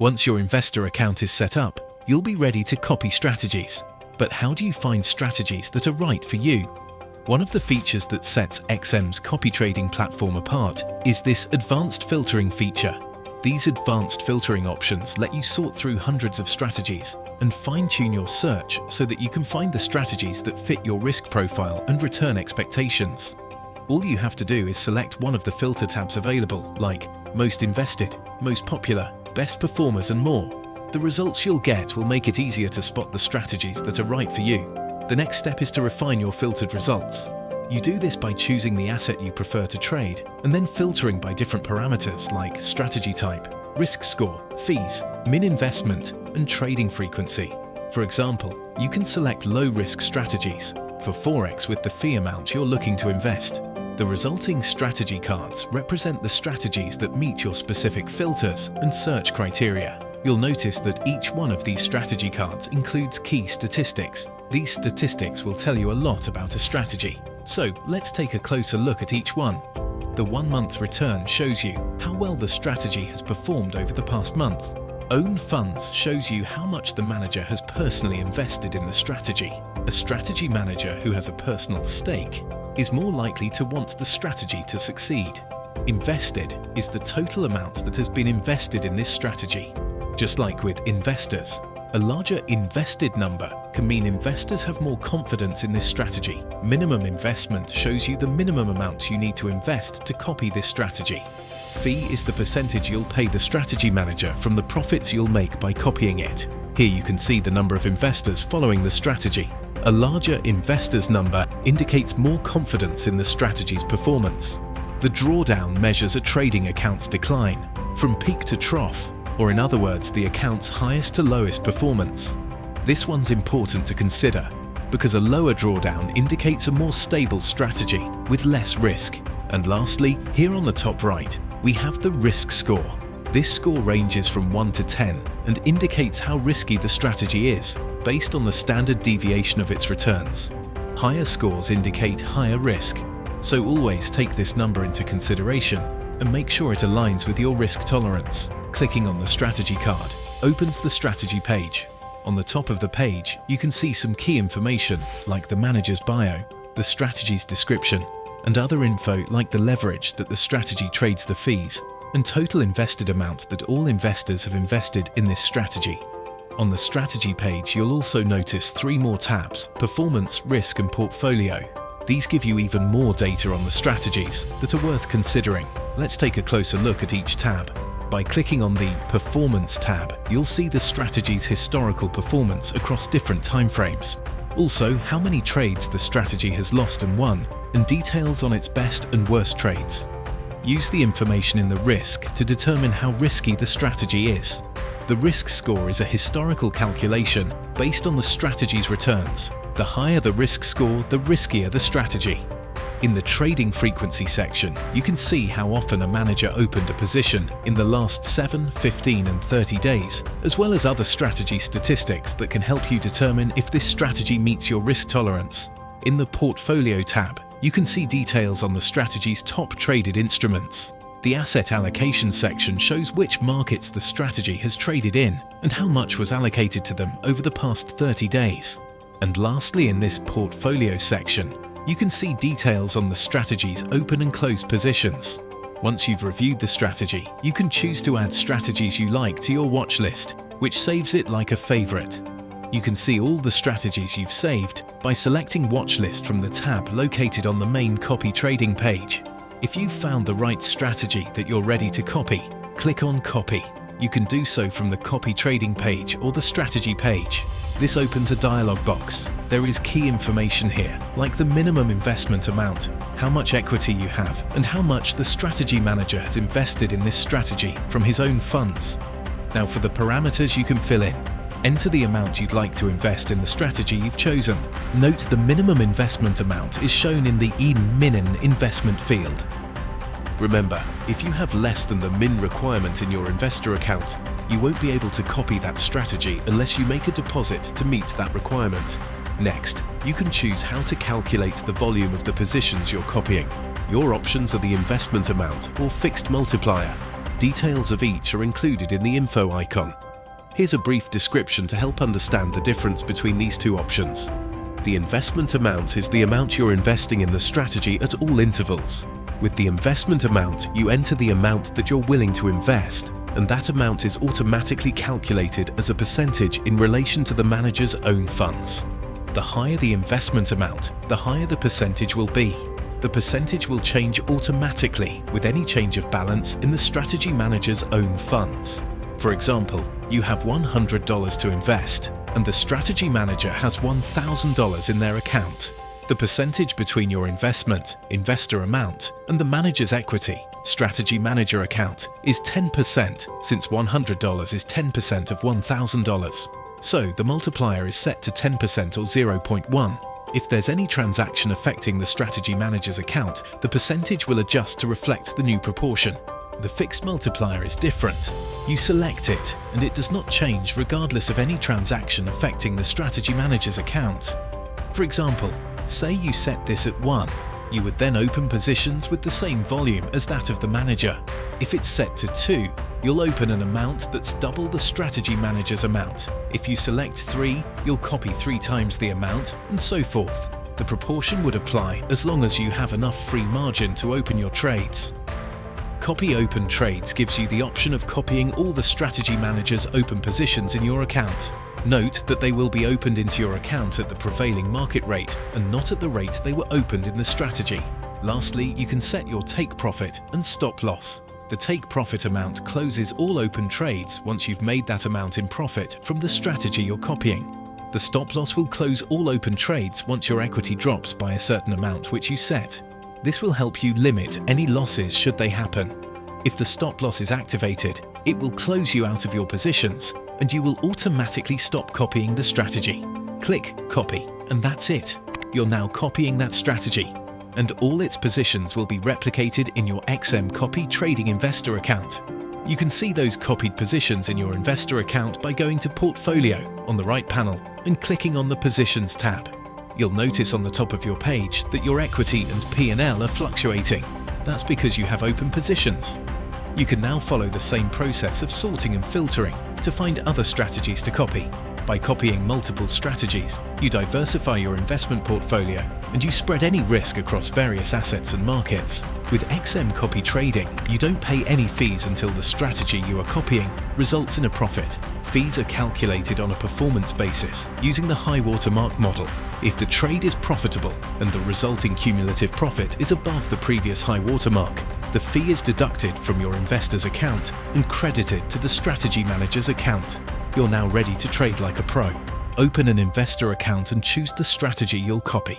Once your investor account is set up, you'll be ready to copy strategies. But how do you find strategies that are right for you? One of the features that sets XM's copy trading platform apart is this advanced filtering feature. These advanced filtering options let you sort through hundreds of strategies and fine-tune your search so that you can find the strategies that fit your risk profile and return expectations. All you have to do is select one of the filter tabs available, like Most Invested, Most Popular, Best Performers and more. The results you'll get will make it easier to spot the strategies that are right for you. The next step is to refine your filtered results. You do this by choosing the asset you prefer to trade and then filtering by different parameters like strategy type, risk score, fees, min investment, and trading frequency. For example, you can select low-risk strategies for Forex with the fee amount you're looking to invest. The resulting strategy cards represent the strategies that meet your specific filters and search criteria. You'll notice that each one of these strategy cards includes key statistics. These statistics will tell you a lot about a strategy. So let's take a closer look at each one. The 1-month return shows you how well the strategy has performed over the past month. Own funds shows you how much the manager has personally invested in the strategy. A strategy manager who has a personal stake is more likely to want the strategy to succeed. Invested is the total amount that has been invested in this strategy. Just like with investors, a larger invested number can mean investors have more confidence in this strategy. Minimum investment shows you the minimum amount you need to invest to copy this strategy. Fee is the percentage you'll pay the strategy manager from the profits you'll make by copying it. Here you can see the number of investors following the strategy. A larger investors number indicates more confidence in the strategy's performance. The drawdown measures a trading account's decline from peak to trough, or in other words, the account's highest to lowest performance. This one's important to consider because a lower drawdown indicates a more stable strategy with less risk. And lastly, here on the top right, we have the risk score. This score ranges from 1 to 10 and indicates how risky the strategy is based on the standard deviation of its returns. Higher scores indicate higher risk, so always take this number into consideration and make sure it aligns with your risk tolerance. Clicking on the strategy card opens the strategy page. On the top of the page, you can see some key information like the manager's bio, the strategy's description, and other info like the leverage that the strategy trades, the fees, and total invested amount that all investors have invested in this strategy. On the strategy page, you'll also notice 3 more tabs: Performance, Risk, and Portfolio. These give you even more data on the strategies that are worth considering. Let's take a closer look at each tab. By clicking on the Performance tab, you'll see the strategy's historical performance across different timeframes. Also, how many trades the strategy has lost and won, and details on its best and worst trades. Use the information in the risk to determine how risky the strategy is. The risk score is a historical calculation based on the strategy's returns. The higher the risk score, the riskier the strategy. In the trading frequency section, you can see how often a manager opened a position in the last 7, 15, and 30 days, as well as other strategy statistics that can help you determine if this strategy meets your risk tolerance. In the Portfolio tab, you can see details on the strategy's top traded instruments. The Asset Allocation section shows which markets the strategy has traded in and how much was allocated to them over the past 30 days. And lastly, in this Portfolio section, you can see details on the strategy's open and closed positions. Once you've reviewed the strategy, you can choose to add strategies you like to your watch list, which saves it like a favorite. You can see all the strategies you've saved by selecting Watch List from the tab located on the main copy trading page. If you've found the right strategy that you're ready to copy, click on Copy. You can do so from the copy trading page or the strategy page. This opens a dialog box. There is key information here, like the minimum investment amount, how much equity you have, and how much the strategy manager has invested in this strategy from his own funds. Now for the parameters you can fill in. Enter the amount you'd like to invest in the strategy you've chosen. Note the minimum investment amount is shown in the min investment field. Remember, if you have less than the min requirement in your investor account, you won't be able to copy that strategy unless you make a deposit to meet that requirement. Next, you can choose how to calculate the volume of the positions you're copying. Your options are the investment amount or fixed multiplier. Details of each are included in the info icon. Here's a brief description to help understand the difference between these two options. The investment amount is the amount you're investing in the strategy at all intervals. With the investment amount, you enter the amount that you're willing to invest, and that amount is automatically calculated as a percentage in relation to the manager's own funds. The higher the investment amount, the higher the percentage will be. The percentage will change automatically with any change of balance in the strategy manager's own funds. For example, you have $100 to invest, and the strategy manager has $1,000 in their account. The percentage between your investment, investor amount, and the manager's equity, strategy manager account is 10%, since $100 is 10% of $1,000. So the multiplier is set to 10% or 0.1. If there's any transaction affecting the strategy manager's account, the percentage will adjust to reflect the new proportion. The fixed multiplier is different. You select it, and it does not change regardless of any transaction affecting the strategy manager's account. For example, say you set this at 1. You would then open positions with the same volume as that of the manager. If it's set to 2, you'll open an amount that's double the strategy manager's amount. If you select 3, you'll copy 3 times the amount, and so forth. The proportion would apply as long as you have enough free margin to open your trades. Copy open trades gives you the option of copying all the strategy manager's open positions in your account. Note that they will be opened into your account at the prevailing market rate and not at the rate they were opened in the strategy. Lastly, you can set your take profit and stop loss. The take profit amount closes all open trades once you've made that amount in profit from the strategy you're copying. The stop loss will close all open trades once your equity drops by a certain amount which you set. This will help you limit any losses should they happen. If the stop loss is activated, it will close you out of your positions and you will automatically stop copying the strategy. Click Copy, and that's it. You're now copying that strategy, and all its positions will be replicated in your XM Copy Trading Investor account. You can see those copied positions in your investor account by going to Portfolio on the right panel and clicking on the Positions tab. You'll notice on the top of your page that your equity and P&L are fluctuating. That's because you have open positions. You can now follow the same process of sorting and filtering to find other strategies to copy. By copying multiple strategies, you diversify your investment portfolio and you spread any risk across various assets and markets. With XM Copy Trading, you don't pay any fees until the strategy you are copying results in a profit. Fees are calculated on a performance basis using the high watermark model. If the trade is profitable and the resulting cumulative profit is above the previous high watermark, the fee is deducted from your investor's account and credited to the strategy manager's account. You're now ready to trade like a pro. Open an investor account and choose the strategy you'll copy.